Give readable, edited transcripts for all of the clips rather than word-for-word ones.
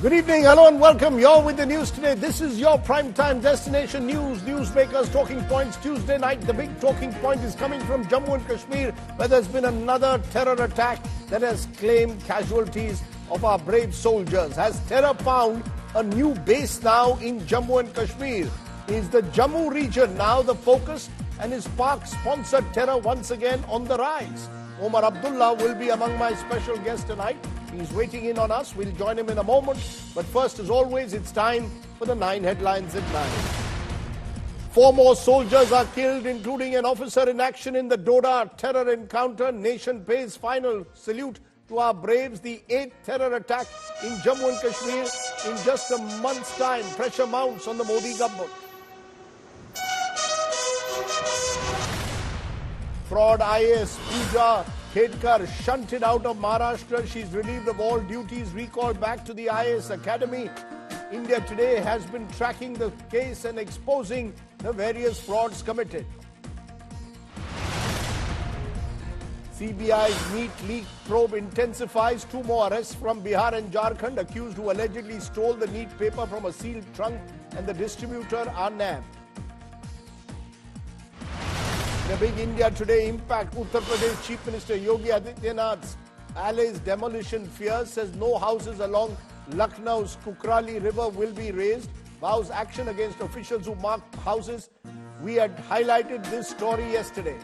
Good evening, hello and welcome. You're with the news today. This is your primetime destination news. Newsmakers talking points Tuesday night. The big talking point is coming from Jammu and Kashmir, where there's been another terror attack that has claimed casualties of our brave soldiers. Has terror found a new base now in Jammu and Kashmir? Is the Jammu region now the focus? And is Pak-sponsored terror once again on the rise? Omar Abdullah will be among my special guests tonight. He's waiting in on us. We'll join him in a moment. But first, as always, it's time for the 9 headlines at 9. 4 more soldiers are killed, including an officer in action in the Doda terror encounter. Nation pays final salute to our braves. The 8th terror attack in Jammu and Kashmir in just a month's time. Pressure mounts on the Modi government. Fraud IAS Pooja Khedkar shunted out of Maharashtra. She's relieved of all duties, recalled back to the IAS Academy. India Today has been tracking the case and exposing the various frauds committed. CBI's NEET leak probe intensifies. 2 more arrests from Bihar and Jharkhand. Accused who allegedly stole the NEET paper from a sealed trunk and the distributor are nabbed. In a big India Today impact, Uttar Pradesh Chief Minister Yogi Adityanath's allies' demolition fears, says no houses along Lucknow's Kukrail River will be razed, vows action against officials who marked houses. We had highlighted this story yesterday.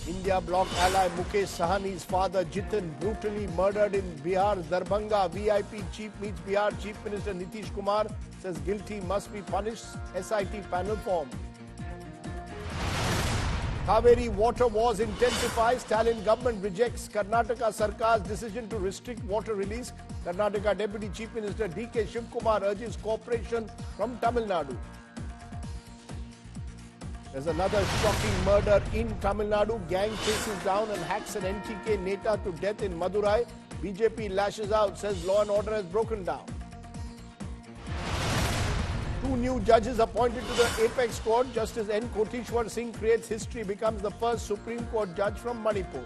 India bloc ally Mukesh Sahani's father Jitin brutally murdered in Bihar's Darbhanga. VIP chief meets Bihar Chief Minister Nitish Kumar, says guilty must be punished. SIT panel formed. Kaveri water wars intensify. Stalin government rejects Karnataka Sarkar's decision to restrict water release. Karnataka Deputy Chief Minister DK Shivkumar urges cooperation from Tamil Nadu. There's another shocking murder in Tamil Nadu. Gang chases down and hacks an NTK Neta to death in Madurai. BJP lashes out, says law and order has broken down. 2 new judges appointed to the Apex Court. Justice N. Kotishwar Singh creates history, becomes the first Supreme Court judge from Manipur.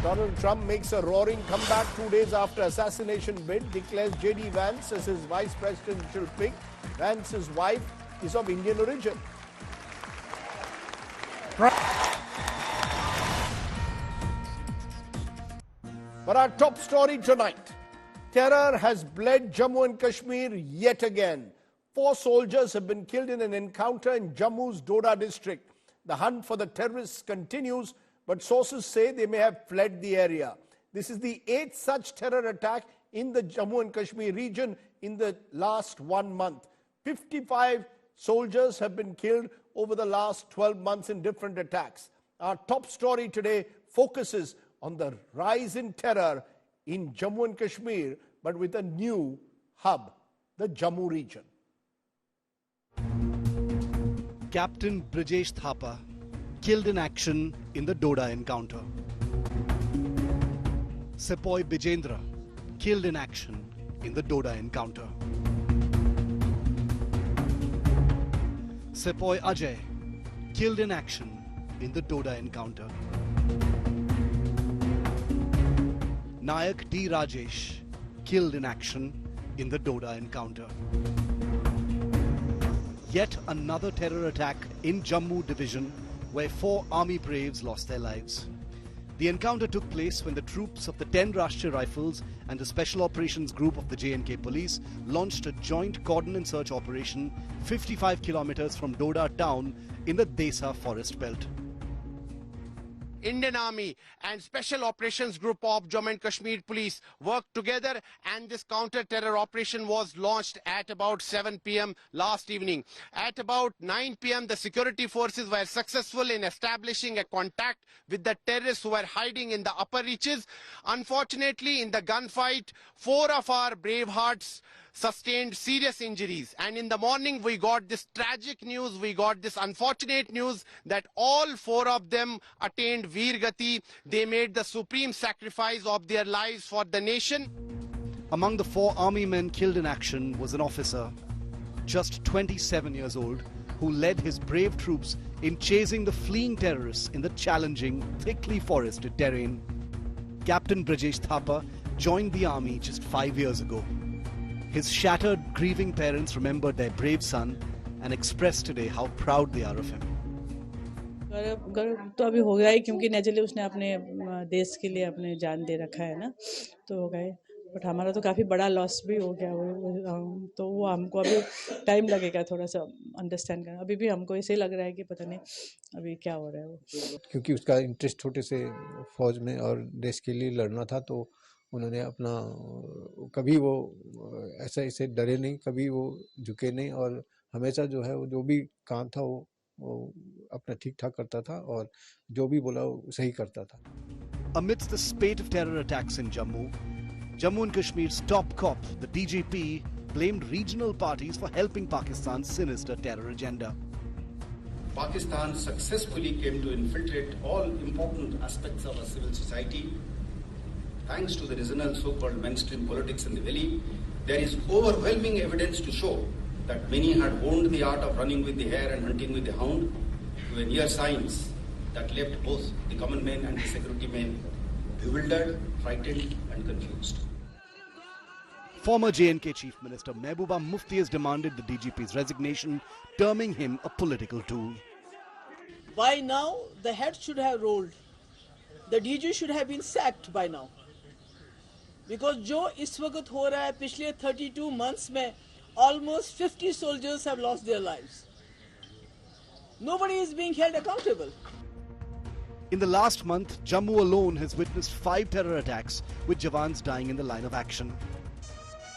Donald Trump makes a roaring comeback 2 days after assassination bid, declares J.D. Vance as his vice presidential pick. Vance's wife is of Indian origin. But our top story tonight. Terror has bled Jammu and Kashmir yet again. 4 soldiers have been killed in an encounter in Jammu's Doda district. The hunt for the terrorists continues, but sources say they may have fled the area. This is the 8th such terror attack in the Jammu and Kashmir region in the last 1 month. 55 soldiers have been killed over the last 12 months in different attacks. Our top story today focuses on the rise in terror in Jammu and Kashmir, but with a new hub, the Jammu region. Captain Brijesh Thapa killed in action in the Doda encounter. Sepoy Bijendra killed in action in the Doda encounter. Sepoy Ajay killed in action in the Doda encounter. Nayak D. Rajesh killed in action in the Doda encounter. Yet another terror attack in Jammu division where 4 army braves lost their lives. The encounter took place when the troops of the 10 Rashtriya Rifles and the Special Operations Group of the J&K Police launched a joint cordon and search operation 55 kilometers from Doda town in the Desa forest belt. Indian Army and Special Operations Group of Jammu and Kashmir Police worked together, and this counter-terror operation was launched at about 7 p.m. last evening. At about 9 p.m. the security forces were successful in establishing a contact with the terrorists who were hiding in the upper reaches. Unfortunately, in the gunfight, 4 of our brave hearts sustained serious injuries, and in the morning we got this tragic news, we got this unfortunate news that all 4 of them attained Veer Gati. They made the supreme sacrifice of their lives for the nation. Among the 4 army men killed in action was an officer, just 27 years old, who led his brave troops in chasing the fleeing terrorists in the challenging, thickly forested terrain. Captain Brajesh Thapa joined the army just 5 years ago. His shattered, grieving parents remembered their brave son and expressed today how proud they are of him. गर्व तो अभी हो गया ही, क्योंकि naturally उसने अपने देश के लिए अपने जान दे रखा है ना, तो हो गए। बट हमारा तो काफ़ी बड़ा लॉस भी हो गया तो वो हमको अभी टाइम लगेगा थोड़ा सा अंडरस्टैंड करना। अभी भी हमको ऐसे लग रहा है कि पता नहीं अभी क्या हो रहा है वो, क्योंकि उसका इंटरेस्ट छोटे से फौज में और देश के लिए लड़ना था, तो उन्होंने अपना कभी वो ऐसे डरे नहीं, कभी वो झुके नहीं, और हमेशा जो है वो जो भी काम था वो अपना ठीक ठाक करता था और जो भी बोला वो सही करता था। Amidst the spate of terror attacks in Jammu and Kashmir's top cop, the DGP, blamed regional parties for helping Pakistan's sinister terror agenda. Pakistan successfully came to infiltrate all important aspects of our civil society. Thanks to the regional so-called mainstream politics in the valley, there is overwhelming evidence to show that many had honed the art of running with the hare and hunting with the hound to a near science that left both the common men and the security men bewildered, frightened and confused. Former J&K Chief Minister Mehbooba Mufti has demanded the DGP's resignation, terming him a political tool. By now, the head should have rolled. The DG should have been sacked by now. Because जो इस वक्त हो रहा है, पिछले 32 months में almost 50 soldiers have lost their lives. Nobody is being held accountable. In the last month, Jammu alone has witnessed 5 terror attacks, with Jawans dying in the line of action.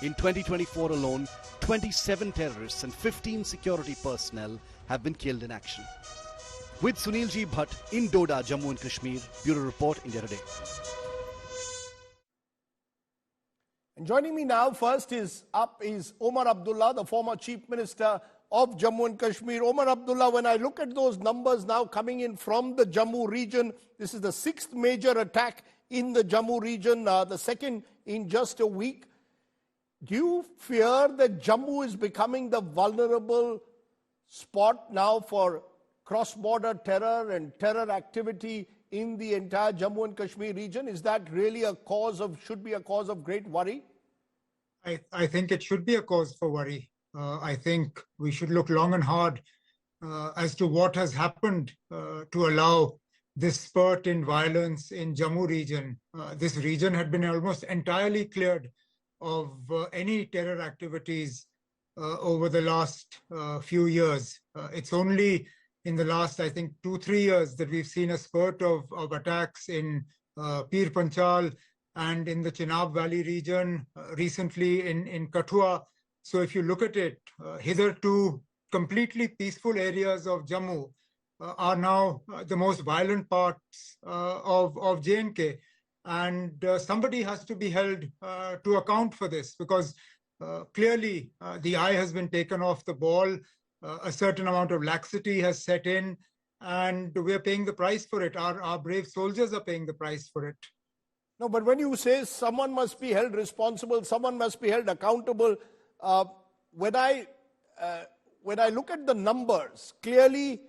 In 2024 alone, 27 terrorists and 15 security personnel have been killed in action. With Sunil Ji Bhatt in Doda, Jammu and Kashmir, Bureau Report, India Today. And joining me now first is Omar Abdullah, the former Chief Minister of Jammu and Kashmir. Omar Abdullah, when I look at those numbers now coming in from the Jammu region, this is the 6th major attack in the Jammu region, the second in just a week. Do you fear that Jammu is becoming the vulnerable spot now for cross-border terror and terror activity in the entire Jammu and Kashmir region? Is that really should be a cause of great worry? I think it should be a cause for worry. I think we should look long and hard as to what has happened to allow this spurt in violence in Jammu region. This region had been almost entirely cleared of any terror activities over the last few years. It's only in the last, I think, 2-3 years that we've seen a spurt of attacks in Pir Panchal and in the Chenab Valley region, recently in Kathua. So if you look at it, hitherto completely peaceful areas of Jammu are now the most violent parts of J&K. And somebody has to be held to account for this, because clearly the eye has been taken off the ball. A certain amount of laxity has set in, and we're paying the price for it. Our brave soldiers are paying the price for it. No, but when you say someone must be held responsible, someone must be held accountable, when I look at the numbers, clearly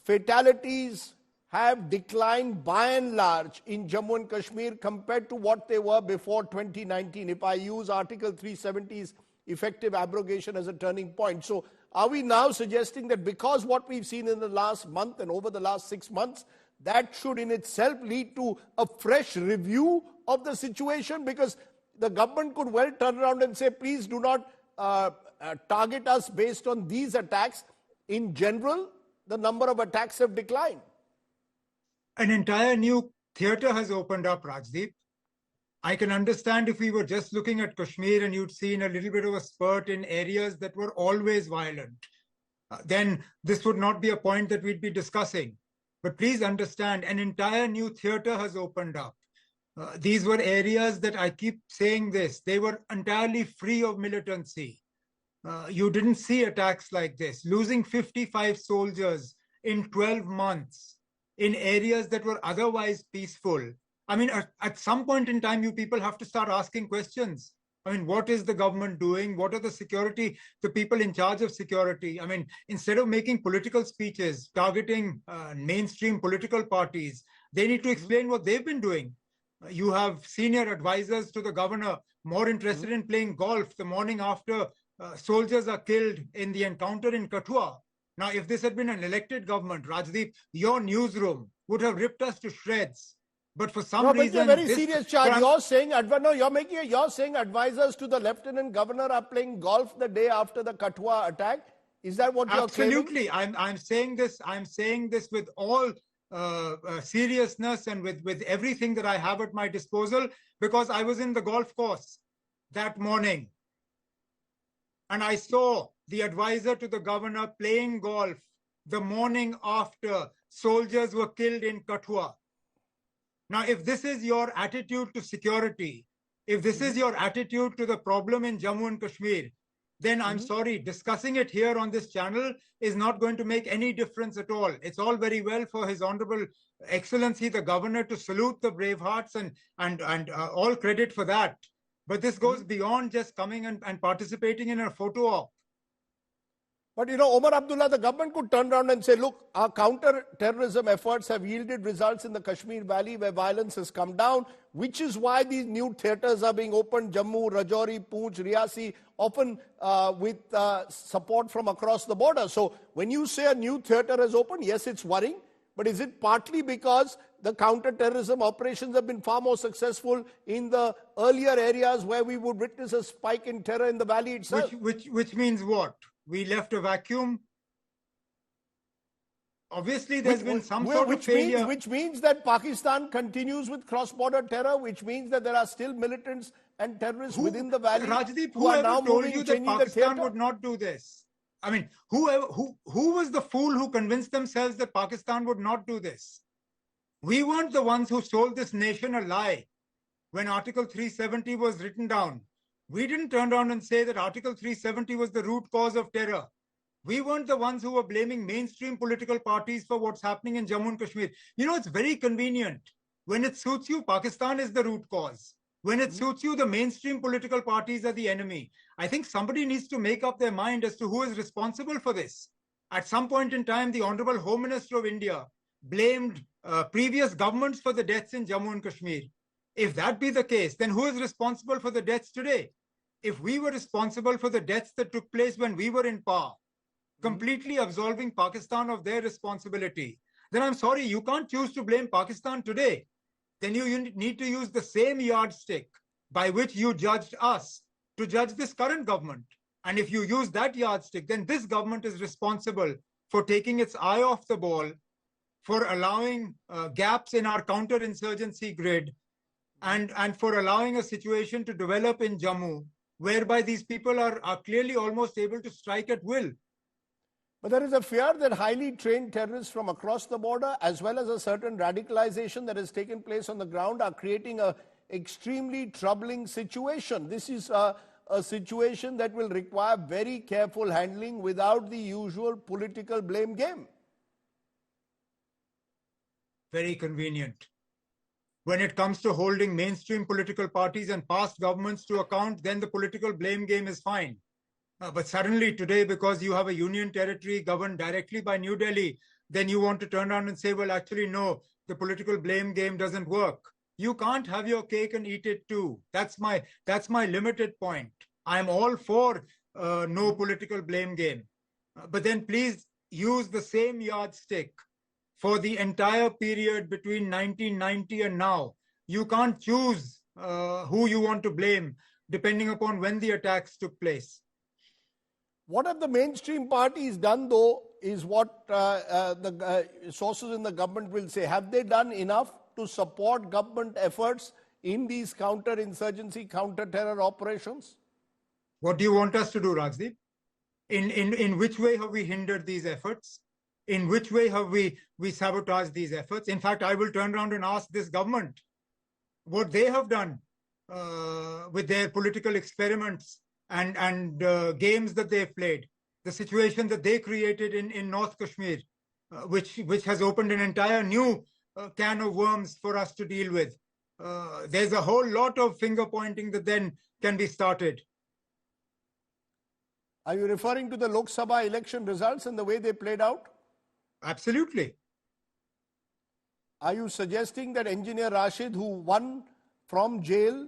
fatalities have declined by and large in Jammu and Kashmir compared to what they were before 2019, if I use Article 370's effective abrogation as a turning point. So are we now suggesting that because what we've seen in the last month and over the last 6 months, that should in itself lead to a fresh review of the situation? Because the government could well turn around and say, please do not target us based on these attacks. In general, the number of attacks have declined. An entire new theater has opened up, Rajdeep. I can understand if we were just looking at Kashmir and you'd seen a little bit of a spurt in areas that were always violent. Then this would not be a point that we'd be discussing. But please understand, an entire new theater has opened up. These were areas that, I keep saying this, they were entirely free of militancy. You didn't see attacks like this. Losing 55 soldiers in 12 months in areas that were otherwise peaceful. I mean, at some point in time, you people have to start asking questions. I mean, what is the government doing? What are the people in charge of security? I mean, instead of making political speeches, targeting mainstream political parties, they need to explain what they've been doing. You have senior advisors to the governor more interested in playing golf the morning after soldiers are killed in the encounter in Kathua. Now, if this had been an elected government, Rajdeep, your newsroom would have ripped us to shreds. But for some You're reason, making a very serious charge. You're saying, you're saying advisors to the lieutenant governor are playing golf the day after the Kathua attack. Is that what you're claiming? Absolutely. I'm saying this. I'm saying this with all seriousness and with everything that I have at my disposal, because I was in the golf course that morning and I saw the advisor to the governor playing golf the morning after soldiers were killed in Kathua. Now, if this is your attitude to security, if this is your attitude to the problem in Jammu and Kashmir, then I'm sorry, discussing it here on this channel is not going to make any difference at all. It's all very well for His Honorable Excellency, the Governor, to salute the brave hearts and all credit for that. But this goes beyond just coming and participating in a photo op. But Omar Abdullah, the government could turn around and say, look, our counter-terrorism efforts have yielded results in the Kashmir Valley where violence has come down, which is why these new theatres are being opened, Jammu, Rajouri, Poonch, Riyasi, often with support from across the border. So when you say a new theatre has opened, yes, it's worrying, but is it partly because the counter-terrorism operations have been far more successful in the earlier areas where we would witness a spike in terror in the valley itself? Which means what? We left a vacuum. Obviously, there's been some sort of failure. Which means that Pakistan continues with cross-border terror, which means that there are still militants and terrorists within the valley. Rajdeep, who are now whoever told moving, you that changing Pakistan the would not do this? I mean, who was the fool who convinced themselves that Pakistan would not do this? We weren't the ones who sold this nation a lie when Article 370 was written down. We didn't turn around and say that Article 370 was the root cause of terror. We weren't the ones who were blaming mainstream political parties for what's happening in Jammu and Kashmir. It's very convenient. When it suits you, Pakistan is the root cause. When it suits you, the mainstream political parties are the enemy. I think somebody needs to make up their mind as to who is responsible for this. At some point in time, the Honorable Home Minister of India blamed previous governments for the deaths in Jammu and Kashmir. If that be the case, then who is responsible for the deaths today? If we were responsible for the deaths that took place when we were in power, completely absolving Pakistan of their responsibility, then I'm sorry, you can't choose to blame Pakistan today. Then you need to use the same yardstick by which you judged us to judge this current government. And if you use that yardstick, then this government is responsible for taking its eye off the ball, for allowing gaps in our counter-insurgency grid, and for allowing a situation to develop in Jammu whereby these people are clearly almost able to strike at will. But there is a fear that highly trained terrorists from across the border, as well as a certain radicalization that has taken place on the ground, are creating an extremely troubling situation. This is a situation that will require very careful handling without the usual political blame game. Very convenient. When it comes to holding mainstream political parties and past governments to account, then the political blame game is fine. But suddenly today, because you have a union territory governed directly by New Delhi, then you want to turn around and say, well, actually, no, the political blame game doesn't work. You can't have your cake and eat it too. That's my limited point. I'm all for no political blame game. But then please use the same yardstick for the entire period between 1990 and now. You can't choose who you want to blame depending upon when the attacks took place. What have the mainstream parties done, though, is what the sources in the government will say. Have they done enough to support government efforts in these counter-insurgency, counter-terror operations? What do you want us to do, Rajdeep? In which way have we hindered these efforts? In which way have we sabotaged these efforts? In fact, I will turn around and ask this government what they have done with their political experiments and games that they've played, the situation that they created in North Kashmir, which has opened an entire new can of worms for us to deal with. There's a whole lot of finger pointing that then can be started. Are you referring to the Lok Sabha election results and the way they played out? Absolutely. Are you suggesting that engineer Rashid, who won from jail,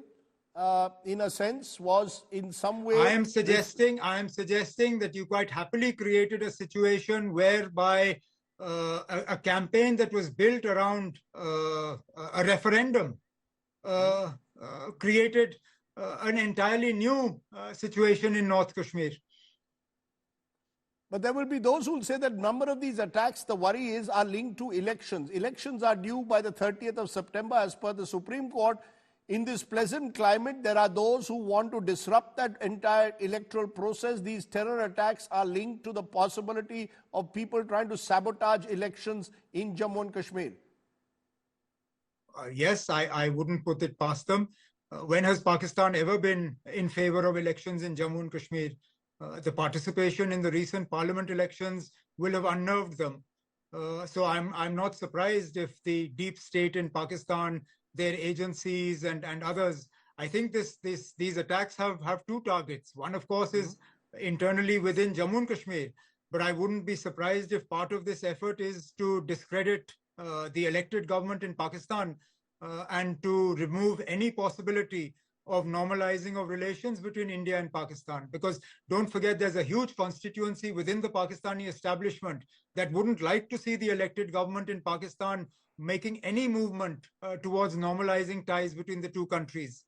in a sense, was in some way... I am suggesting that you quite happily created a situation whereby a campaign that was built around a referendum created an entirely new situation in North Kashmir. But there will be those who will say that number of these attacks, the worry is, are linked to elections. Elections are due by the 30th of September as per the Supreme Court. In this pleasant climate, there are those who want to disrupt that entire electoral process. These terror attacks are linked to the possibility of people trying to sabotage elections in Jammu and Kashmir. Yes, I wouldn't put it past them. When has Pakistan ever been in favor of elections in Jammu and Kashmir? The participation in the recent parliament elections will have unnerved them. So I'm not surprised if the deep state in Pakistan, their agencies and others, I think these attacks have two targets. One, of course, is internally within Jammu and Kashmir. But I wouldn't be surprised if part of this effort is to discredit the elected government in Pakistan and to remove any possibility of normalizing of relations between India and Pakistan. Because don't forget, there's a huge constituency within the Pakistani establishment that wouldn't like to see the elected government in Pakistan making any movement towards normalizing ties between the two countries.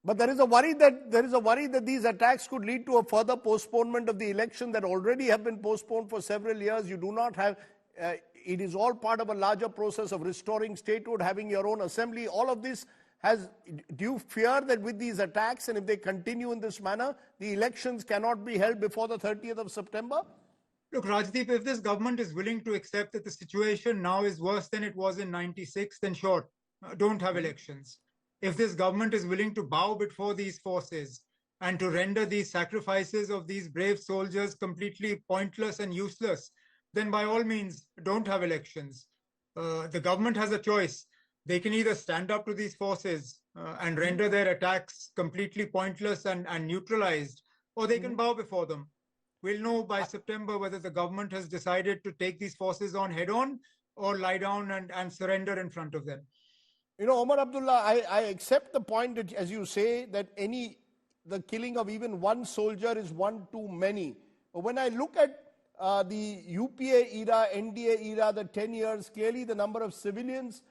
But there is a worry that these attacks could lead to a further postponement of the election that already have been postponed for several years. You do not have, it is all part of a larger process of restoring statehood, having your own assembly. All of this do you fear that with these attacks, and if they continue in this manner, the elections cannot be held before the 30th of September? Look, Rajdeep, if this government is willing to accept that the situation now is worse than it was in '96, then sure, don't have elections. If this government is willing to bow before these forces and to render these sacrifices of these brave soldiers completely pointless and useless, then by all means, don't have elections. The government has a choice. They can either stand up to these forces and render their attacks completely pointless and neutralized, or they can bow before them. We'll know by September whether the government has decided to take these forces on head-on or lie down and surrender in front of them. You know, Omar Abdullah, I accept the point that, as you say, that the killing of even one soldier is one too many. But when I look at the UPA era, NDA era, the 10 years, clearly the number of civilians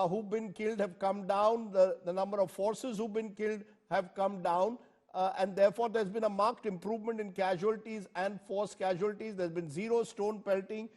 who've been killed have come down, the number of forces who've been killed have come down, and therefore there's been a marked improvement in casualties and force casualties. There's been zero stone pelting.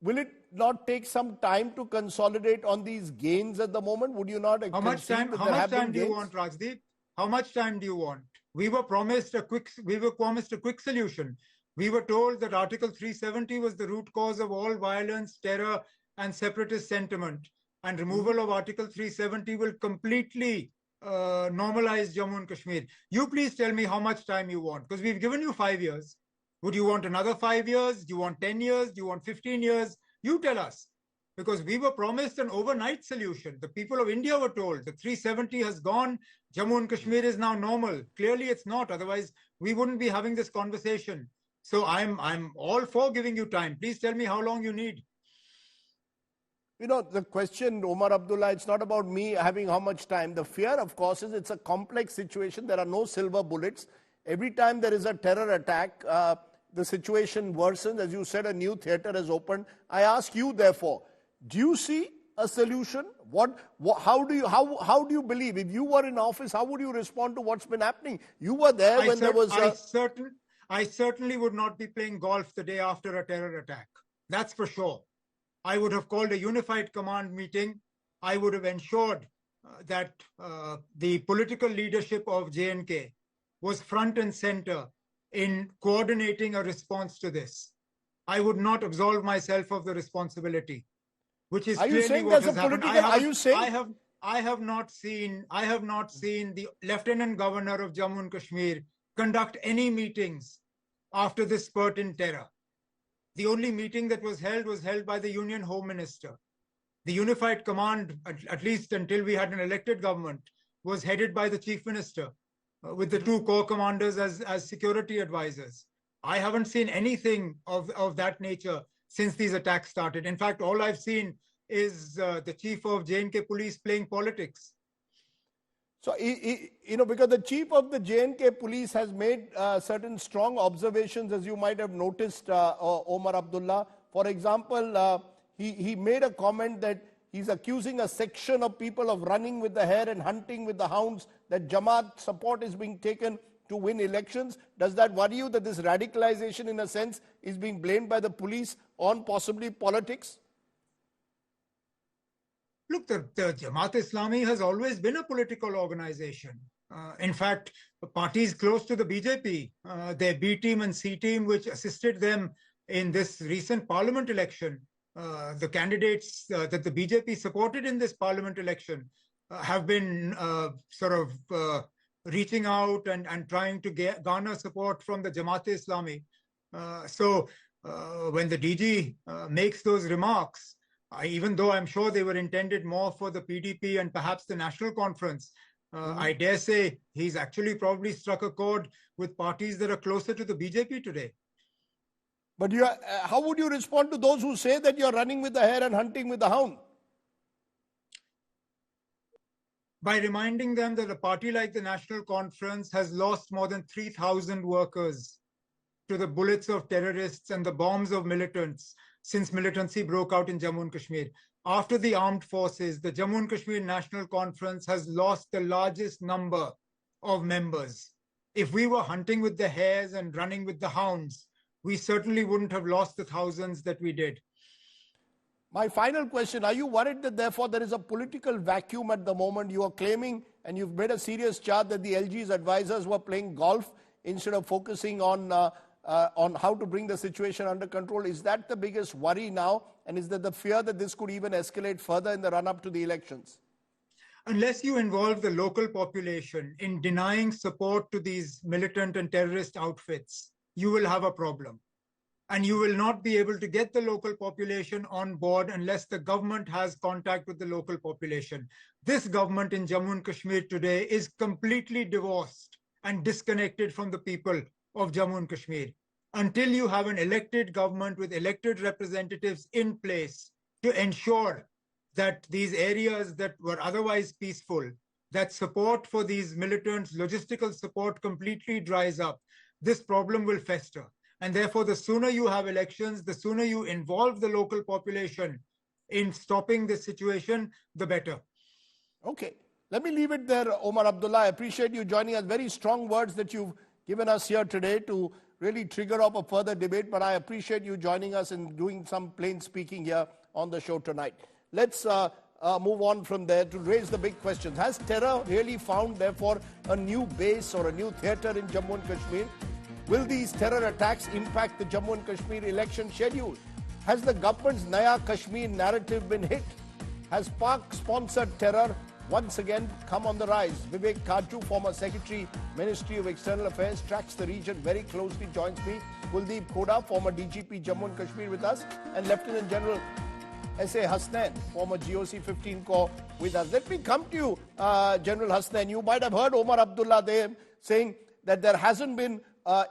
Will it not take some time to consolidate on these gains at the moment? Would you not? How much time do you want, Rajdeep? How much time do you want? We were promised a quick solution. We were told that Article 370 was the root cause of all violence, terror, and separatist sentiment. And removal of Article 370 will completely normalize Jammu and Kashmir. You please tell me how much time you want, because we've given you 5 years. Would you want another 5 years? Do you want 10 years? Do you want 15 years? You tell us. Because we were promised an overnight solution. The people of India were told the 370 has gone. Jammu and Kashmir is now normal. Clearly it's not. Otherwise, we wouldn't be having this conversation. So I'm all for giving you time. Please tell me how long you need. You know, the question, Omar Abdullah, it's not about me having how much time. The fear, of course, is it's a complex situation. There are no silver bullets. Every time there is a terror attack, the situation worsens. As you said, a new theater has opened. I ask you, therefore, do you see a solution? How do you believe? If you were in office, how would you respond to what's been happening? You were there when there was I certainly would not be playing golf the day after a terror attack. That's for sure. I would have called a unified command meeting. I would have ensured that the political leadership of J&K was front and center in coordinating a response to this. I would not absolve myself of the responsibility, which is clearly what has happened. I have not seen the Lieutenant Governor of Jammu and Kashmir conduct any meetings after this spurt in terror. The only meeting that was held by the Union Home Minister. The unified command, at least until we had an elected government, was headed by the Chief Minister with the two corps commanders as security advisors. I haven't seen anything of that nature since these attacks started. In fact, all I've seen is the chief of J&K police playing politics. So, because the chief of the J&K police has made certain strong observations, as you might have noticed, Omar Abdullah. For example, he made a comment that he's accusing a section of people of running with the hare and hunting with the hounds, that Jamaat support is being taken to win elections. Does that worry you that this radicalization, in a sense, is being blamed by the police on possibly politics? Look, the Jamaat-e-Islami has always been a political organization. In fact, parties close to the BJP, their B team and C team, which assisted them in this recent parliament election, the candidates that the BJP supported in this parliament election have been reaching out and trying to garner support from the Jamaat-e-Islami. So when the DG makes those remarks, even though I'm sure they were intended more for the PDP and perhaps the National Conference, I dare say he's actually probably struck a chord with parties that are closer to the BJP today. But how would you respond to those who say that you're running with the hare and hunting with the hound? By reminding them that a party like the National Conference has lost more than 3,000 workers to the bullets of terrorists and the bombs of militants since militancy broke out in Jammu and Kashmir. After the armed forces, the Jammu and Kashmir National Conference has lost the largest number of members. If we were hunting with the hares and running with the hounds, we certainly wouldn't have lost the thousands that we did. My final question, are you worried that therefore there is a political vacuum at the moment? You are claiming, and you've made a serious charge, that the LG's advisors were playing golf instead of focusing on how to bring the situation under control. Is that the biggest worry now? And is there the fear that this could even escalate further in the run-up to the elections? Unless you involve the local population in denying support to these militant and terrorist outfits, you will have a problem. And you will not be able to get the local population on board unless the government has contact with the local population. This government in Jammu and Kashmir today is completely divorced and disconnected from the people of Jammu and Kashmir. Until you have an elected government with elected representatives in place to ensure that these areas that were otherwise peaceful, that support for these militants, logistical support completely dries up, this problem will fester. And therefore, the sooner you have elections, the sooner you involve the local population in stopping this situation, the better. Okay. Let me leave it there, Omar Abdullah. I appreciate you joining us. Very strong words that you've given us here today to really trigger up a further debate. But I appreciate you joining us and doing some plain speaking here on the show tonight. Let's move on from there to raise the big questions. Has terror really found, therefore, a new base or a new theatre in Jammu and Kashmir? Will these terror attacks impact the Jammu and Kashmir election schedule? Has the government's Naya Kashmir narrative been hit? Has Pak-sponsored terror once again come on the rise? Vivek Kaju, former Secretary, Ministry of External Affairs, tracks the region very closely, joins me. Kuldeep Koda, former DGP Jammu and Kashmir with us, and Lieutenant General S.A. Hasnain, former GOC 15 Corps with us. Let me come to you, General Hasnain. You might have heard Omar Abdullah there saying that there hasn't been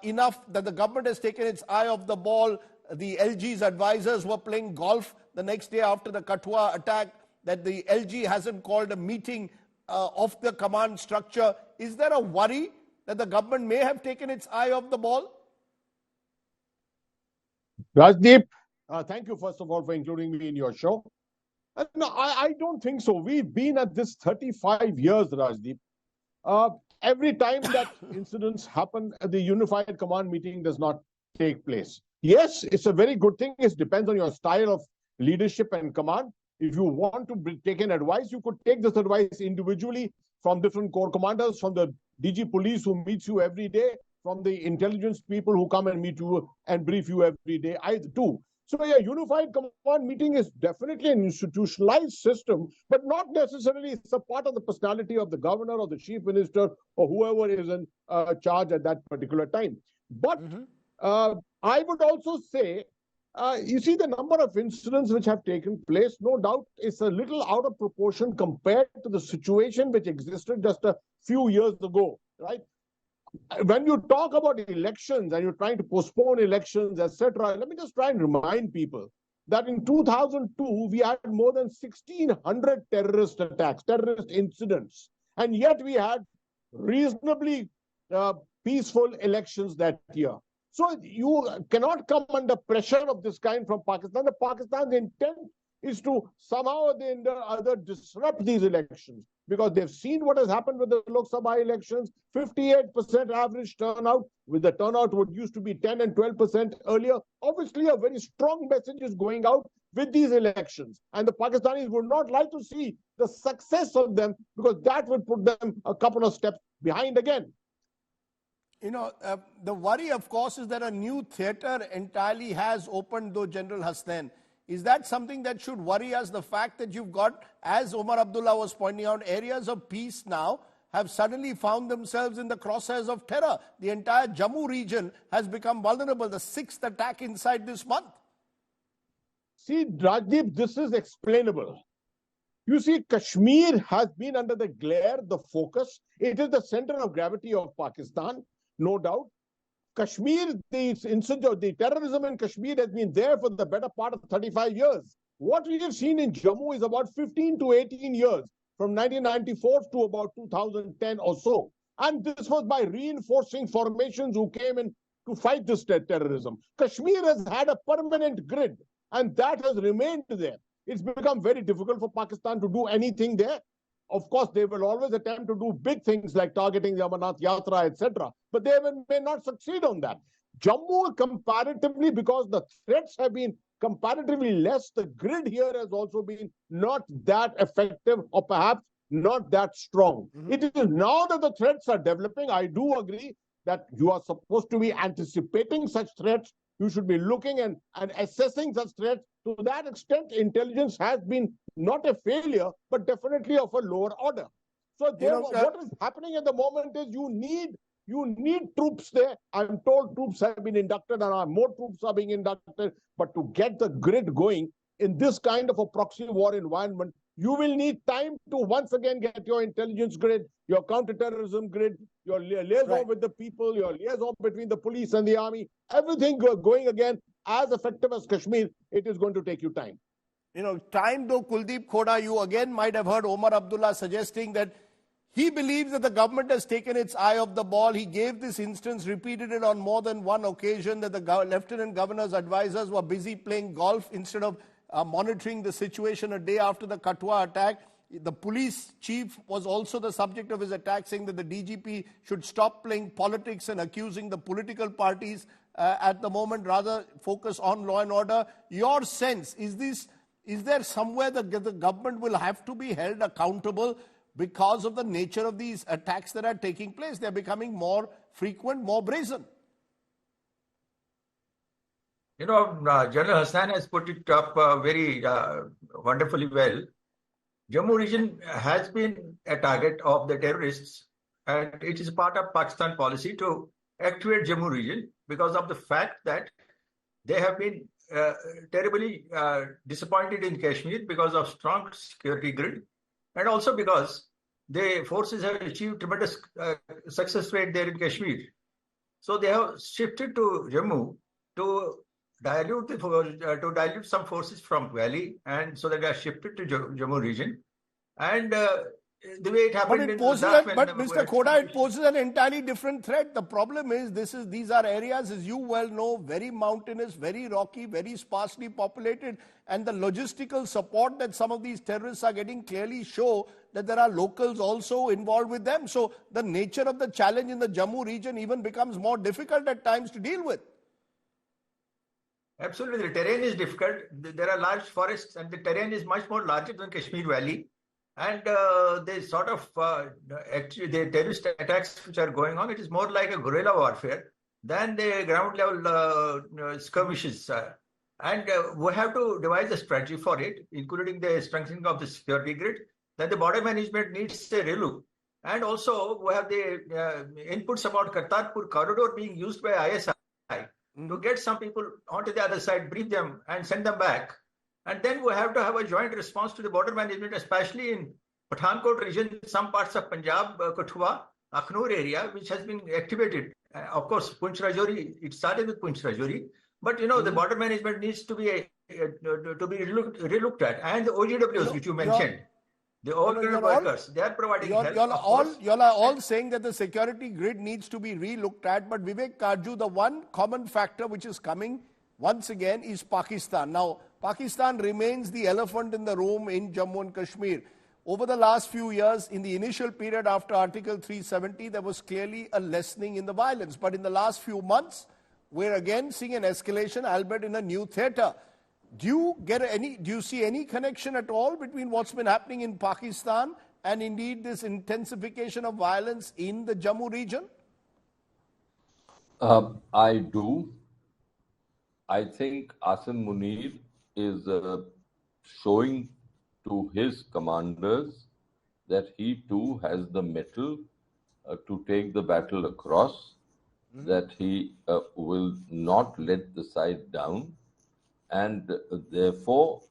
enough, that the government has taken its eye off the ball. The LG's advisors were playing golf the next day after the Kathua attack, that the LG hasn't called a meeting of the command structure. Is there a worry that the government may have taken its eye off the ball? Rajdeep, thank you first of all for including me in your show. No, I don't think so. We've been at this 35 years, Rajdeep. Every time that incidents happen, the unified command meeting does not take place. Yes, it's a very good thing. It depends on your style of leadership and command. If you want to take an advice, you could take this advice individually from different corps commanders, from the DG police who meets you every day, from the intelligence people who come and meet you and brief you every day. I too. So a unified command meeting is definitely an institutionalized system, but not necessarily it's a part of the personality of the governor or the chief minister or whoever is in charge at that particular time. But I would also say, you see the number of incidents which have taken place, no doubt is a little out of proportion compared to the situation which existed just a few years ago, right? When you talk about elections and you're trying to postpone elections, etc., let me just try and remind people that in 2002, we had more than 1,600 terrorist attacks, terrorist incidents. And yet we had reasonably peaceful elections that year. So you cannot come under pressure of this kind from Pakistan. The Pakistan's intent is to somehow or the other disrupt these elections, because they've seen what has happened with the Lok Sabha elections, 58% average turnout, with the turnout what used to be 10 and 12% earlier. Obviously, a very strong message is going out with these elections. And the Pakistanis would not like to see the success of them, because that would put them a couple of steps behind again. You know, the worry, of course, is that a new theatre entirely has opened, though, General Hasnain. Is that something that should worry us? The fact that you've got, as Omar Abdullah was pointing out, areas of peace now have suddenly found themselves in the crosshairs of terror. The entire Jammu region has become vulnerable. The 6th attack inside this month. See, Rajdeep, this is explainable. You see, Kashmir has been under the glare, the focus. It is the center of gravity of Pakistan, no doubt. Kashmir, the terrorism in Kashmir has been there for the better part of 35 years. What we have seen in Jammu is about 15 to 18 years, from 1994 to about 2010 or so. And this was by reinforcing formations who came in to fight this terrorism. Kashmir has had a permanent grid, and that has remained there. It's become very difficult for Pakistan to do anything there. Of course, they will always attempt to do big things like targeting the Amarnath Yatra, etc. But they may not succeed on that. Jammu, comparatively, because the threats have been comparatively less, the grid here has also been not that effective, or perhaps not that strong. It is now that the threats are developing. I do agree that you are supposed to be anticipating such threats. You should be looking and assessing such threats. To that extent, intelligence has been not a failure, but definitely of a lower order. So what is happening at the moment is you need troops there. I'm told troops have been inducted, and more troops are being inducted. But to get the grid going in this kind of a proxy war environment, you will need time to once again get your intelligence grid, your counterterrorism grid, your liaison with the people, your liaison between the police and the army, everything going again as effective as Kashmir. It is going to take you time. You know, time though, Kuldeep Khoda, you again might have heard Omar Abdullah suggesting that he believes that the government has taken its eye off the ball. He gave this instance, repeated it on more than one occasion, that the Lieutenant Governor's advisors were busy playing golf instead of monitoring the situation a day after the Katwa attack. The police chief was also the subject of his attack, saying that the DGP should stop playing politics and accusing the political parties at the moment, rather focus on law and order. Your sense, is there somewhere that the government will have to be held accountable because of the nature of these attacks that are taking place? They're becoming more frequent, more brazen. You know, General Hassan has put it up very wonderfully well. Jammu region has been a target of the terrorists, and it is part of Pakistan policy to activate Jammu region because of the fact that they have been terribly disappointed in Kashmir because of strong security grid, and also because the forces have achieved tremendous success rate there in Kashmir. So they have shifted to Jammu to dilute some forces from Valley, and so they are shifted to Jammu region. And the way it happened, but Mr. Khoda, it poses an entirely different threat. The problem is these are areas, as you well know, very mountainous, very rocky, very sparsely populated, and the logistical support that some of these terrorists are getting clearly show that there are locals also involved with them. So the nature of the challenge in the Jammu region even becomes more difficult at times to deal with. Absolutely, the terrain is difficult. There are large forests, and the terrain is much more larger than Kashmir Valley. And they sort of, actually, the terrorist attacks which are going on, it is more like a guerrilla warfare than the ground level skirmishes. And we have to devise a strategy for it, including the strengthening of the security grid. Then the border management needs a relook. And also, we have the inputs about Kartarpur corridor being used by ISI to get some people onto the other side, brief them, and send them back. And then we have to have a joint response to the border management, especially in Pathankot region, some parts of Punjab, Kathua, Akhnur area, which has been activated. Of course, Poonch Rajouri, it started with Poonch Rajouri. But, you know, the border management needs to be relooked at. And the OGWs, which you mentioned, the older workers, they are providing help. You're all saying that the security grid needs to be re-looked at, but Vivek Karju, the one common factor which is coming once again is Pakistan. Now, Pakistan remains the elephant in the room in Jammu and Kashmir. Over the last few years, in the initial period after Article 370, there was clearly a lessening in the violence. But in the last few months, we're again seeing an escalation, albeit in a new theater. Do you see any connection at all between what's been happening in Pakistan and indeed this intensification of violence in the Jammu region? I do. I think Asim Munir is showing to his commanders that he too has the mettle to take the battle across, that he will not let the side down, and therefore,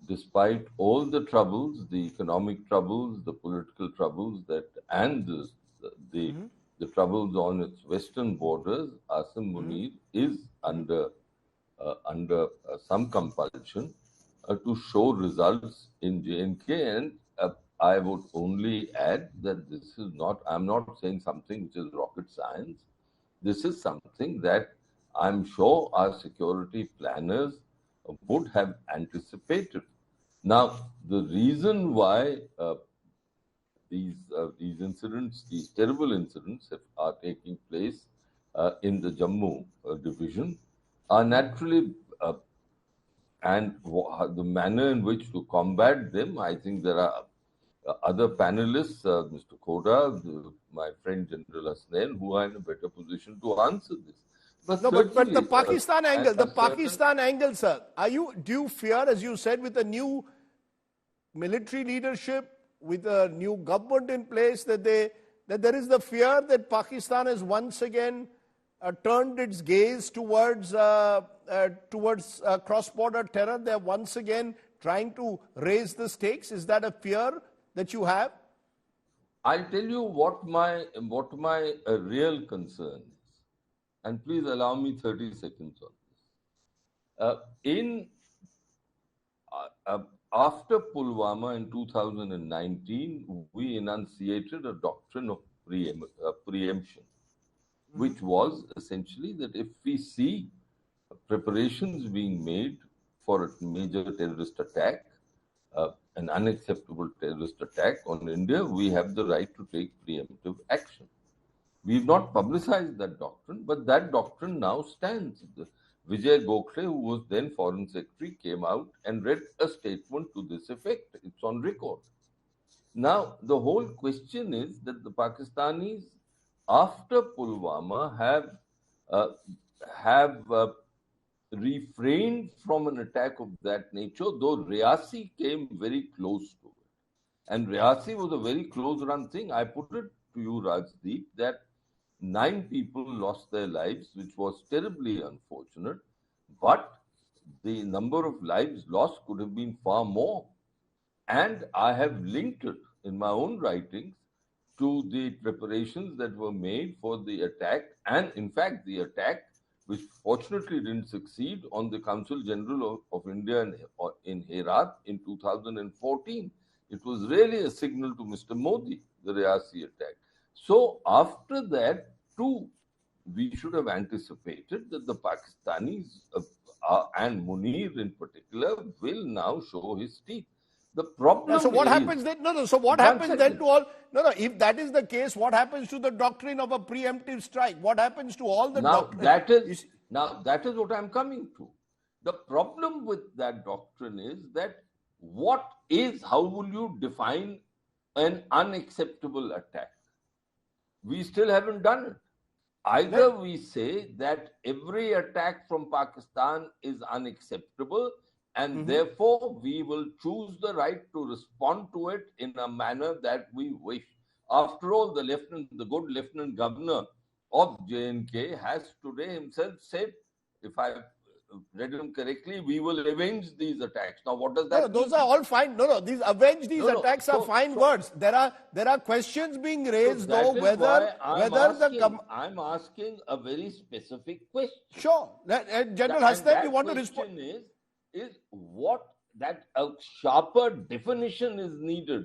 despite all the troubles, the economic troubles, the political troubles, and the troubles on its western borders, Asim Munir is under some compulsion to show results in J&K, and I would only add that this is not, I'm not saying something which is rocket science. This is something that I'm sure our security planners would have anticipated. Now, the reason why these incidents, these terrible incidents are taking place in the Jammu division are naturally and the manner in which to combat them. I think there are other panelists, Mr. Koda, my friend General Hasnain, who are in a better position to answer this. But the Pakistan angle, sir, do you fear, as you said, with a new military leadership, with a new government in place, that there is the fear that Pakistan has once again turned its gaze towards cross-border terror? They're once again trying to raise the stakes. Is that a fear that you have? I'll tell you what my real concern is, and please allow me 30 seconds on this. After Pulwama in 2019, we enunciated a doctrine of preemption, which was essentially that if we see preparations being made for a major terrorist attack, an unacceptable terrorist attack on India, we have the right to take preemptive action. We've not publicized that doctrine, but that doctrine now stands. Vijay Gokhale, who was then Foreign Secretary, came out and read a statement to this effect. It's on record. Now, the whole question is that the Pakistanis, after Pulwama, have refrained from an attack of that nature, though Riyasi came very close to it. And Riyasi was a very close run thing. I put it to you, Rajdeep, that 9 people lost their lives, which was terribly unfortunate, but the number of lives lost could have been far more. And I have linked it in my own writings to the preparations that were made for the attack, and in fact the attack, which fortunately didn't succeed, on the Consul General of India in Herat in 2014. It was really a signal to Mr. Modi, the Riyasi attack. So after that, too, we should have anticipated that the Pakistanis and Munir in particular will now show his teeth. The problem so what happens then? So what happens then to all? If that is the case, what happens to the doctrine of a preemptive strike? What happens to all the doctrine? That is what I'm coming to. The problem with that doctrine is that how will you define an unacceptable attack? We still haven't done it. Either we say that every attack from Pakistan is unacceptable, and therefore we will choose the right to respond to it in a manner that we wish. After all, the good Lieutenant Governor of J&K has today himself said, if I read him correctly, we will avenge these attacks. Now, what does that mean? Those are all fine. Avenge these attacks are fine words. There are questions being raised, though, whether I'm asking a very specific question. Sure. General Hasnain, you want to respond? is what that a sharper definition is needed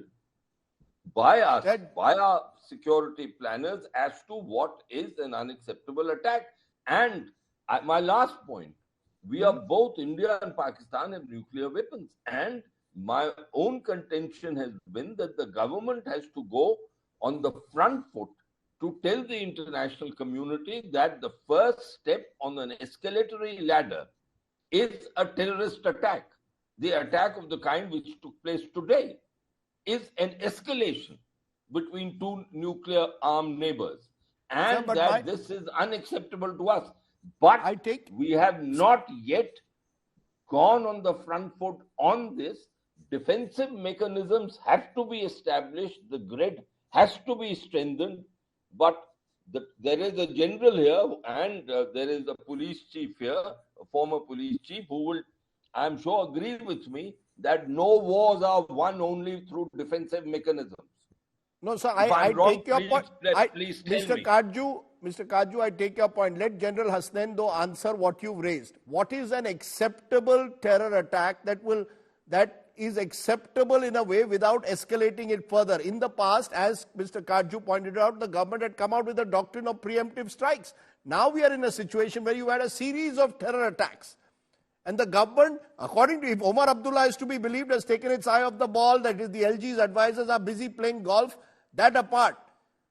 by us, by our security planners, as to what is an unacceptable attack. And my last point, we are both, India and Pakistan have nuclear weapons. And my own contention has been that the government has to go on the front foot to tell the international community that the first step on an escalatory ladder is a terrorist attack. The attack of the kind which took place today is an escalation between two nuclear armed neighbors, and this is unacceptable to us. But we have not yet gone on the front foot on this. Defensive mechanisms have to be established. The grid has to be strengthened. But there is a general here, and there is a police chief here, a former police chief, who will, I'm sure, agree with me that no wars are won only through defensive mechanisms. No, sir, I take your point. Mr. Kaju, I take your point. Let General Hasnain, though, answer what you've raised. What is an acceptable terror attack that is acceptable in a way without escalating it further? In the past, as Mr. Kaju pointed out, the government had come out with a doctrine of preemptive strikes. Now we are in a situation where you had a series of terror attacks. And the government, according to, if Omar Abdullah is to be believed, has taken its eye off the ball, that is, the LG's advisors are busy playing golf. That apart,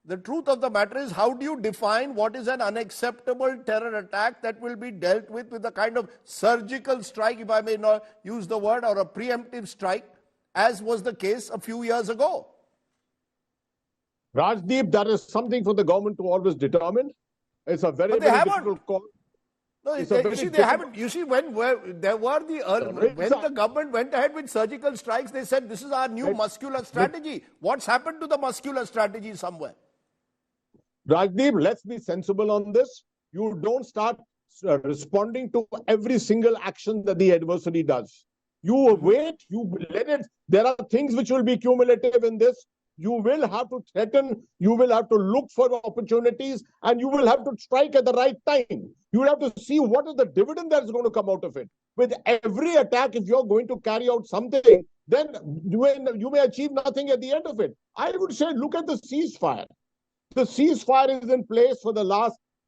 the truth of the matter is, how do you define what is an unacceptable terror attack that will be dealt with a kind of surgical strike, if I may not use the word, or a preemptive strike, as was the case a few years ago? Rajdeep, that is something for the government to always determine. It's a very, very difficult call. No, you see, they haven't. You see, when the government went ahead with surgical strikes, they said this is our new muscular strategy. What's happened to the muscular strategy somewhere? Rajdeep, let's be sensible on this. You don't start responding to every single action that the adversary does. You wait, you let it. There are things which will be cumulative in this. You will have to threaten, you will have to look for opportunities, and you will have to strike at the right time. You will have to see what is the dividend that is going to come out of it. With every attack, if you're going to carry out something, then you may achieve nothing at the end of it. I would say, look at the ceasefire. The ceasefire is in place for the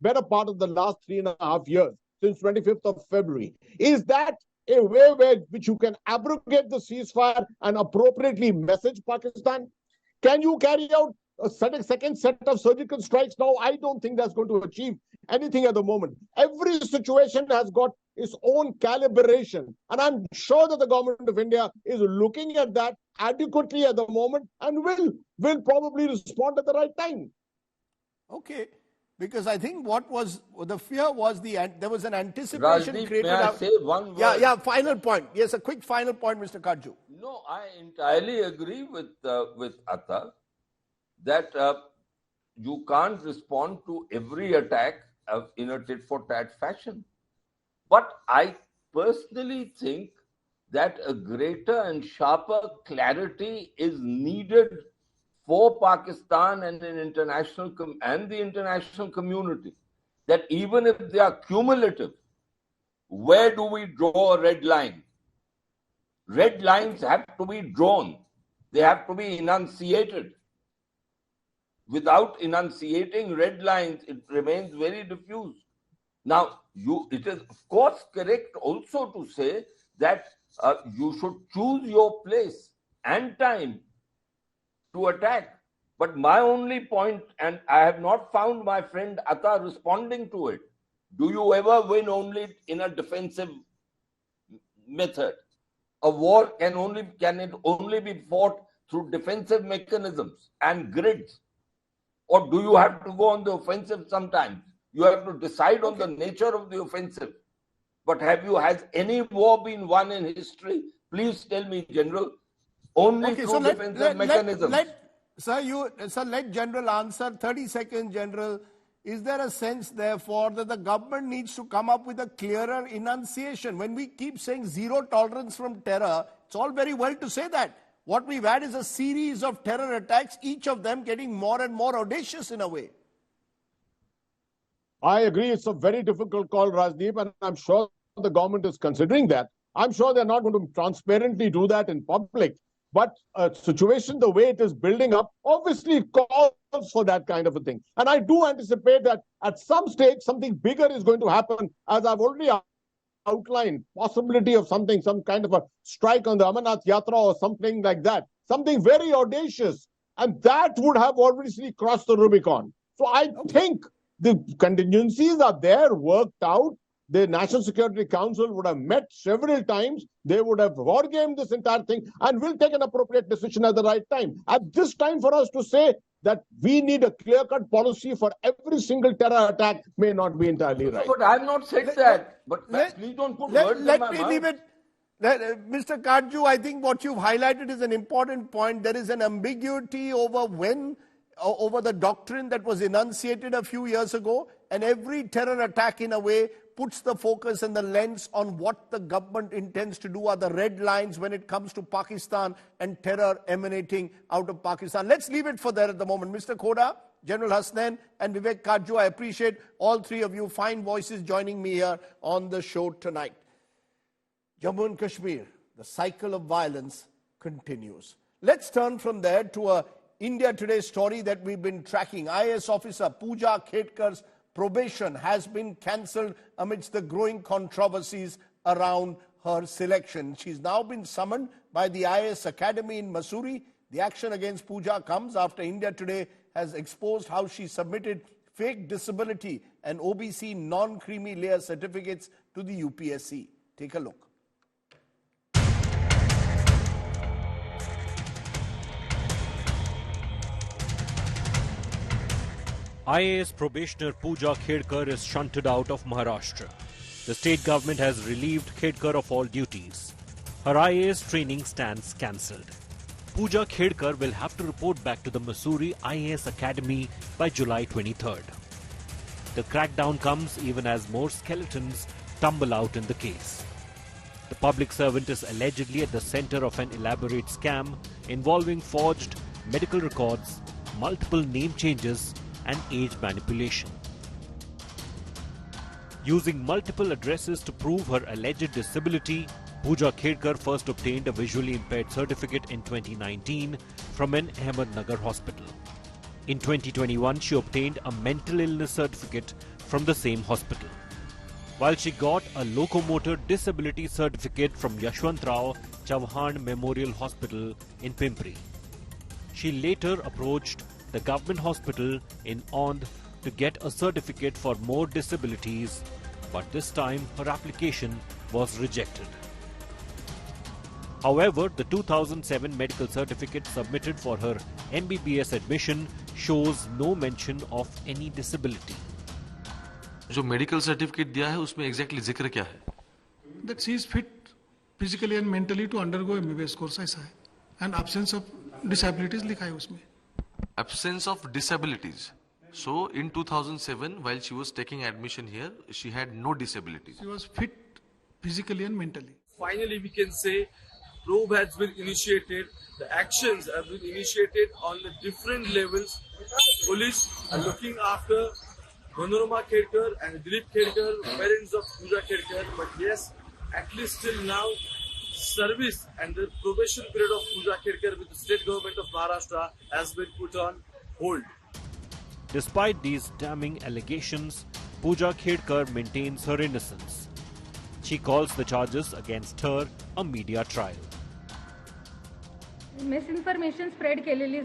better part of the last 3.5 years, since 25th of February. Is that a way which you can abrogate the ceasefire and appropriately message Pakistan? Can you carry out a second set of surgical strikes now? I don't think that's going to achieve anything at the moment. Every situation has got its own calibration. And I'm sure that the government of India is looking at that adequately at the moment and will probably respond at the right time. Okay. Because I think what was the fear was there was an anticipation Rajdeep, created. May I say one word? Yeah, final point. Yes, a quick final point, Mr. Kaju. No, I entirely agree with Atta that you can't respond to every attack in a tit-for-tat fashion. But I personally think that a greater and sharper clarity is needed for Pakistan and the international community, that even if they are cumulative, where do we draw a red line? Red lines have to be drawn. They have to be enunciated. Without enunciating red lines, it remains very diffuse. Now, it is of course correct also to say that you should choose your place and time to attack. But my only point, and I have not found my friend Atta responding to it, do you ever win only in a defensive method? A war can it only be fought through defensive mechanisms and grids? Or do you have to go on the offensive sometimes? You have to decide on the nature of the offensive. But has any war been won in history? Please tell me, General. Only through defensive mechanisms. Let General answer. 30 seconds, General. Is there a sense, therefore, that the government needs to come up with a clearer enunciation? When we keep saying zero tolerance from terror, it's all very well to say that. What we've had is a series of terror attacks, each of them getting more and more audacious in a way. I agree. It's a very difficult call, Rajdeep, and I'm sure the government is considering that. I'm sure they're not going to transparently do that in public. But a situation, the way it is building up, obviously calls for that kind of a thing. And I do anticipate that at some stage, something bigger is going to happen, as I've already outlined, possibility of something, some kind of a strike on the Amarnath Yatra or something like that, something very audacious. And that would have obviously crossed the Rubicon. So I think the contingencies are there, worked out. The National Security Council would have met several times. They would have wargamed this entire thing and will take an appropriate decision at the right time. At this time, for us to say that we need a clear-cut policy for every single terror attack may not be entirely right. But I have not said that. But please don't put words in my mouth. Let me leave it. Mr. Karju, I think what you've highlighted is an important point. There is an ambiguity over the doctrine that was enunciated a few years ago, and every terror attack in a way puts the focus and the lens on what the government intends to do, are the red lines when it comes to Pakistan and terror emanating out of Pakistan. Let's leave it for there at the moment. Mr. Khoda, General Hasnain and Vivek Karju, I appreciate all three of you, fine voices joining me here on the show tonight. Jammu and Kashmir, the cycle of violence continues. Let's turn from there to a India Today story that we've been tracking. IAS officer Pooja Khetkar's probation has been cancelled amidst the growing controversies around her selection. She's now been summoned by the IAS Academy in Mussoorie. The action against Pooja comes after India Today has exposed how she submitted fake disability and OBC non-creamy layer certificates to the UPSC. Take a look. IAS probationer Pooja Khetkar is shunted out of Maharashtra. The state government has relieved Khetkar of all duties. Her IAS training stands cancelled. Pooja Khetkar will have to report back to the Mussoorie IAS Academy by July 23rd. The crackdown comes even as more skeletons tumble out in the case. The public servant is allegedly at the centre of an elaborate scam involving forged medical records, multiple name changes, and age manipulation. Using multiple addresses to prove her alleged disability, Pooja Khetkar first obtained a visually impaired certificate in 2019 from an Ahmednagar hospital. In 2021, she obtained a mental illness certificate from the same hospital, while she got a locomotor disability certificate from Yashwantrao Chauhan Memorial Hospital in Pimpri. She later approached the government hospital in Ond to get a certificate for more disabilities, but this time her application was rejected. However, the 2007 medical certificate submitted for her MBBS admission shows no mention of any disability. जो medical certificate दिया है उसमें exactly जिक्र क्या है? That she is fit physically and mentally to undergo MBBS course ऐसा है, and absence of disabilities लिखा है उसमें. Absence of disabilities. So in 2007, while she was taking admission here, she had no disabilities. She was fit physically and mentally. Finally, we can say probe has been initiated. The actions have been initiated on the different levels. Police are looking after Manorama Khetkar and Dilip Khetkar, parents of Pooja Khetkar. But yes, at least till now, service and the probation period of Pooja Khetkar with the state government of Maharashtra has been put on hold. Despite these damning allegations, Pooja Khetkar maintains her innocence. She calls the charges against her a media trial. Misinformation spread केली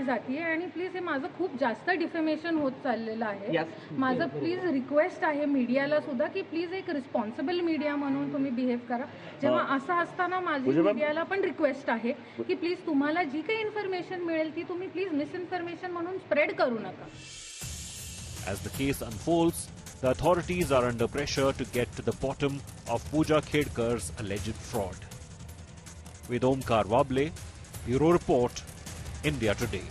जाते आणि please हे माझं खूप जास्त defamation होत चाललेलं आहे. माझं प्लीज रिक्वेस्ट आहे मीडियाला सुद्धा की प्लीज एक रिस्पॉन्सिबल मीडिया म्हणून तुम्ही बिहेव करा. जेव्हा असं असताना माझी मीडियाला पण रिक्वेस्ट आहे की प्लीज तुम्हाला जी काही इन्फॉर्मेशन मिळेल ती तुम्ही प्लीज मिसइन्फॉर्मेशन म्हणून स्प्रेड करू नका. As the case unfolds, the authorities are under pressure to get to the bottom of Pooja Khetkar's alleged fraud. With Omkar Wable, Bureau Report, India Today.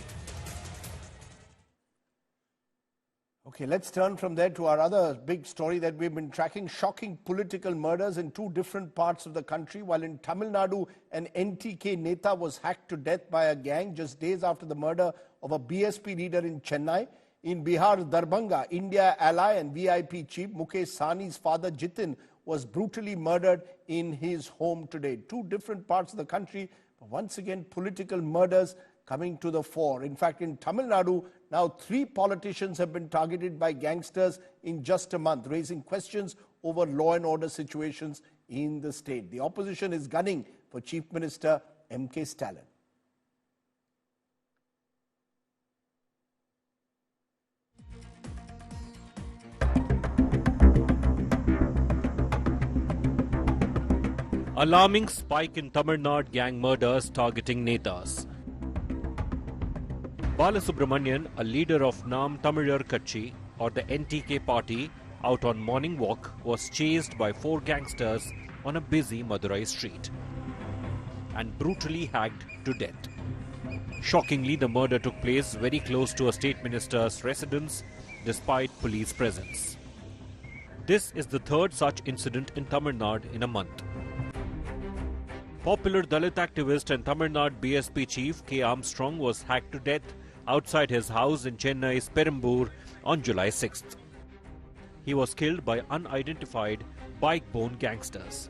Okay, let's turn from there to our other big story that we've been tracking. Shocking political murders in two different parts of the country. While in Tamil Nadu, an NTK Neta was hacked to death by a gang just days after the murder of a BSP leader in Chennai. In Bihar, Darbhanga, India ally and VIP chief Mukesh Sahni's father Jitin was brutally murdered in his home today. Two different parts of the country, but once again political murders coming to the fore. In fact, in Tamil Nadu, now 3 politicians have been targeted by gangsters in just a month, raising questions over law and order situations in the state. The opposition is gunning for Chief Minister M.K. Stalin. Alarming spike in Tamil Nadu gang murders targeting netas. Balasubramanian, a leader of Nam Tamizhar Katchi or the NTK party, out on morning walk, was chased by 4 gangsters on a busy Madurai street and brutally hacked to death. Shockingly, the murder took place very close to a state minister's residence despite police presence. This is the 3rd such incident in Tamil Nadu in a month. Popular Dalit activist and Tamil Nadu BSP chief K. Armstrong was hacked to death outside his house in Chennai's Perambur on July 6th. He was killed by unidentified bike-borne gangsters.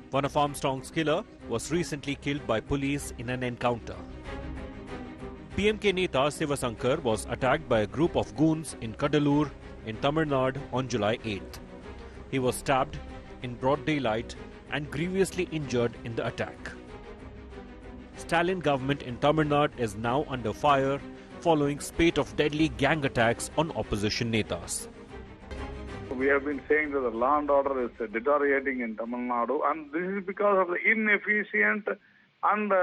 One of Armstrong's killer was recently killed by police in an encounter. PMK Neta Sivasankar was attacked by a group of goons in Kadalur in Tamil Nadu on July 8th. He was stabbed in broad daylight and grievously injured in the attack. Stalin government in Tamil Nadu is now under fire following spate of deadly gang attacks on opposition netas. We have been saying that the law and order is deteriorating in Tamil Nadu, and this is because of the inefficient and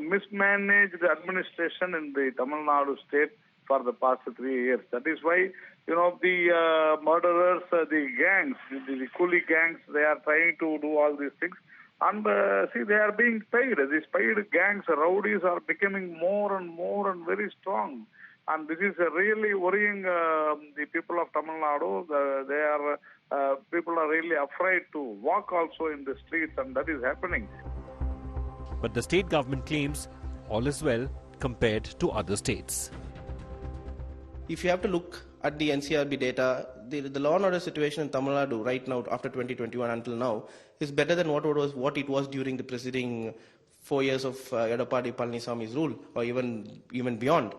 mismanaged administration in the Tamil Nadu state for the past 3 years. That is why, the murderers, the gangs, the coolie gangs, they are trying to do all these things. And they are being paid. These paid gangs, rowdies are becoming more and very strong. And this is really worrying the people of Tamil Nadu. People are really afraid to walk also in the streets, and that is happening. But the state government claims all is well compared to other states. If you have to look at the NCRB data, the law and order situation in Tamil Nadu right now, after 2021 until now, is better than what it was during the preceding 4 years of Edappadi Palaniswamy's rule, or even beyond.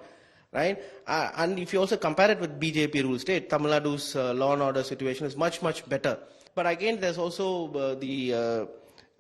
Right? And if you also compare it with BJP rule state, Tamil Nadu's law and order situation is much better. But again, there's also the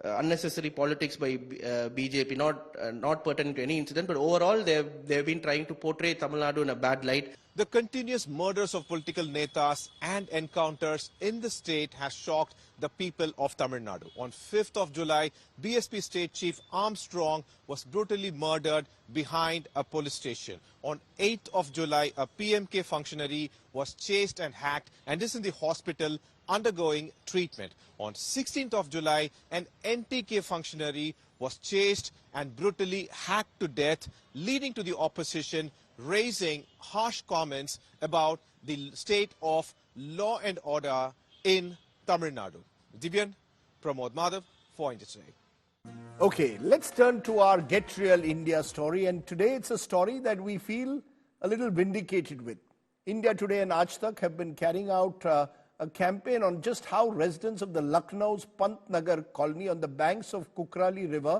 unnecessary politics by BJP, not pertaining to any incident, but overall they've been trying to portray Tamil Nadu in a bad light. The continuous murders of political netas and encounters in the state has shocked the people of Tamil Nadu. On 5th of July, BSP State Chief Armstrong was brutally murdered behind a police station. On 8th of July, a PMK functionary was chased and hacked and is in the hospital undergoing treatment. On 16th of July, an NTK functionary was chased and brutally hacked to death, leading to the opposition raising harsh comments about the state of law and order in Tamil Nadu. Divyan, Pramod Madhav for India Today. Okay, let's turn to our Get Real India story, and today it's a story that we feel a little vindicated with. India Today and Aaj Tak have been carrying out a campaign on just how residents of the Lucknow's Pant Nagar colony on the banks of Kukrail River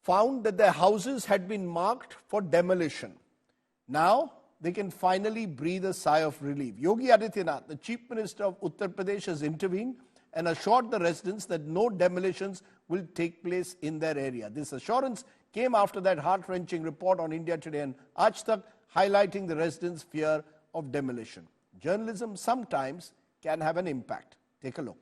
found that their houses had been marked for demolition. Now they can finally breathe a sigh of relief. Yogi Adityanath, the Chief Minister of Uttar Pradesh, has intervened and assured the residents that no demolitions will take place in their area. This assurance came after that heart-wrenching report on India Today and Aaj Tak highlighting the residents' fear of demolition. Journalism sometimes can have an impact. Take a look.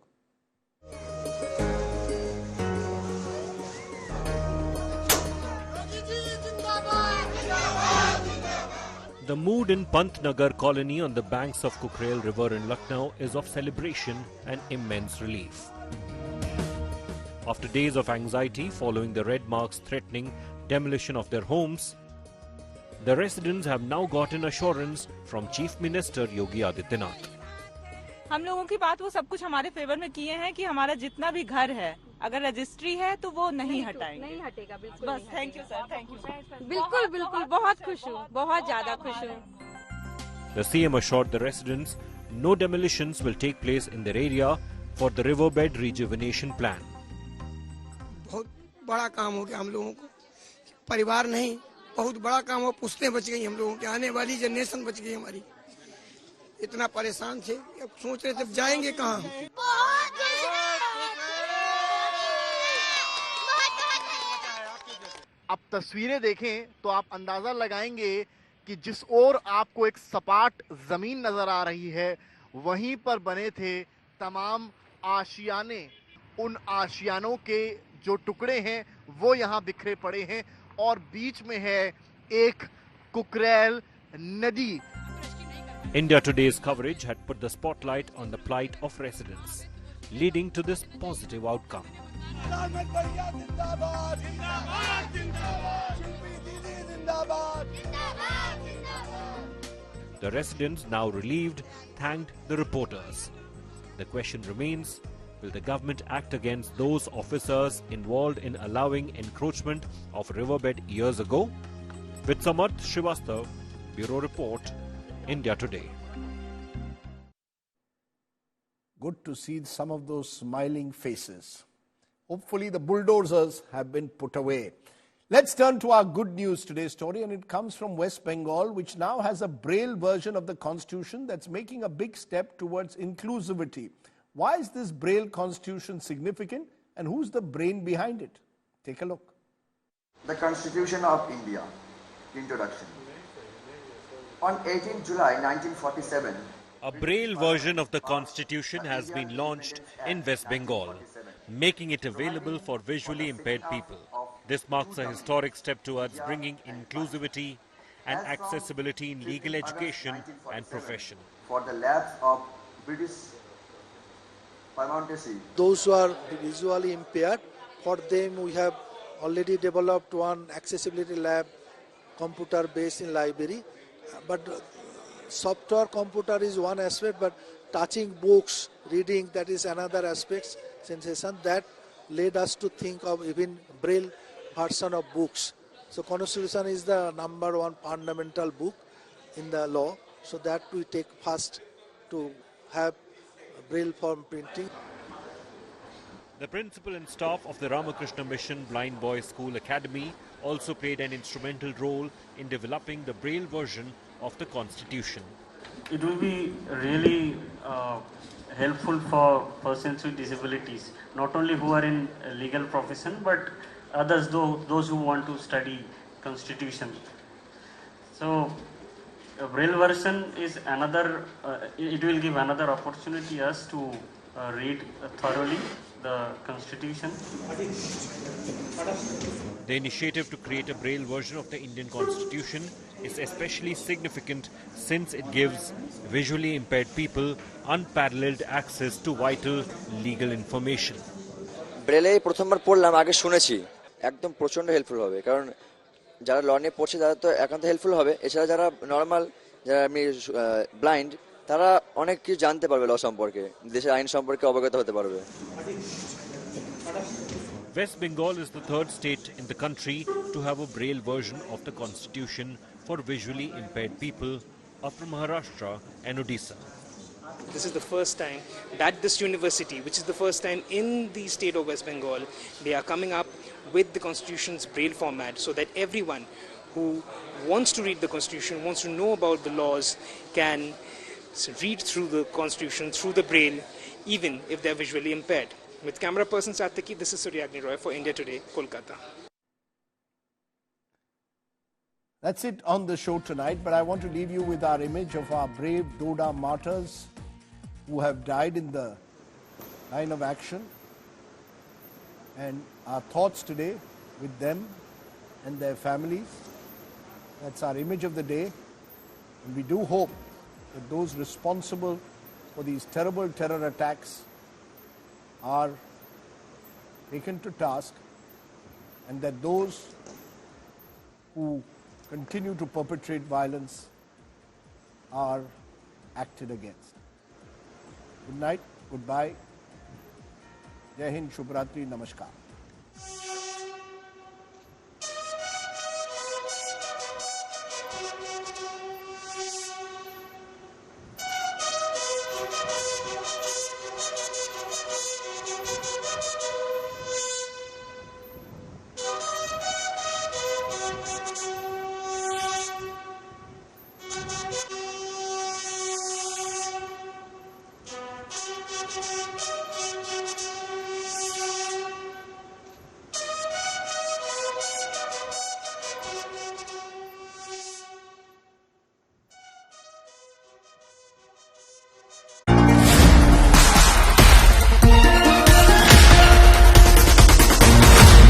The mood in Pant Nagar colony on the banks of Kukrail River in Lucknow is of celebration and immense relief. After days of anxiety following the red marks threatening demolition of their homes, the residents have now gotten assurance from Chief Minister Yogi Adityanath. हम लोगों की बात वो सब कुछ हमारे favour में किए हैं कि हमारा जितना भी घर है अगर रजिस्ट्री है तो वो नहीं हटाएंगे, नहीं हटेगा बिल्कुल। बस thank you sir, thank you. बिल्कुल बहुत खुश हूँ, बहुत ज्यादा खुश हूँ। The CM assured the residents no demolitions will take place in their area for the riverbed rejuvenation plan. बहुत बड़ा काम हो गया हम लोगों को, परिवार नहीं, बहुत बड़ा काम हो, पुश्तें बच गई हम लोगों की, आने वाली जनरेशन बच गई हमारी। इतना परेशान थे, अब सोच रहे थे जाएंगे कहाँ। अब तस्वीरें देखें तो आप अंदाजा लगाएंगे कि जिस ओर आपको एक सपाट जमीन नजर आ रही है, वहीं पर बने थे तमाम आशियाने। उन आशियानों के जो टुकड़े हैं वो यहाँ बिखरे पड़े हैं और बीच में है एक कुकरैल नदी। India Today's coverage had put the spotlight on the plight of residents, leading to this positive outcome. The residents, now relieved, thanked the reporters. The question remains, will the government act against those officers involved in allowing encroachment of riverbed years ago? With Samarth Srivastav, Bureau Report, India Today. Good to see some of those smiling faces. Hopefully the bulldozers have been put away. Let's turn to our good news today story, and it comes from West Bengal, which now has a Braille version of the Constitution that's making a big step towards inclusivity. Why is this Braille Constitution significant, and who's the brain behind it? Take a look. The Constitution of India. Introduction. On 18 July 1947, a Braille version of the Constitution has been launched in West Bengal, making it available for visually impaired people. This marks a historic step towards bringing inclusivity and accessibility in legal education and profession. For the labs of British Parliamentary, those who are visually impaired, for them we have already developed one accessibility lab, computer based in library. But software computer is one aspect, but touching books, reading, that is another aspect, sensation, that led us to think of even Braille version of books. So Constitution is the #1 fundamental book in the law, so that we take first to have Braille form printing. The principal and staff of the Ramakrishna Mission Blind Boys School Academy also played an instrumental role in developing the Braille version of the Constitution. It will be really helpful for persons with disabilities, not only who are in a legal profession, but others, those who want to study Constitution. So, a Braille version is another, it will give another opportunity us to read thoroughly the Constitution. The initiative to create a Braille version of the Indian Constitution is especially significant since it gives visually impaired people unparalleled access to vital legal information. ব্রেলে প্রথমবার পড়লাম, আগে শুনেছি, একদম প্রচন্ড helpful হবে, কারণ যারা ল নিয়ে পড়ছে তারা তো একান্ত হেল্পফুল হবে, এছাড়া যারা নর্মাল, যারা এমনি ব্লাইন্ড, তারা অনেক কিছু জানতে পারবে ল সম্পর্কে, দেশের আইন সম্পর্কে অবগত হতে পারবে। West Bengal is the third state in the country to have a Braille version of the Constitution for visually impaired people, after Maharashtra and Odisha. This is the first time that this university, which is the first time in the state of West Bengal, they are coming up with the Constitution's Braille format, so that everyone who wants to read the Constitution, wants to know about the laws, can read through the Constitution, through the Braille, even if they're visually impaired. With camera person Satyaki, this is Suryagni Roy for India Today, Kolkata. That's it on the show tonight, but I want to leave you with our image of our brave Doda martyrs who have died in the line of action, and our thoughts today with them and their families. That's our image of the day, and we do hope that those responsible for these terrible terror attacks are taken to task, and that those who continue to perpetrate violence are acted against. Good night, goodbye, Jai Hind, Shubh Ratri, Namaskar.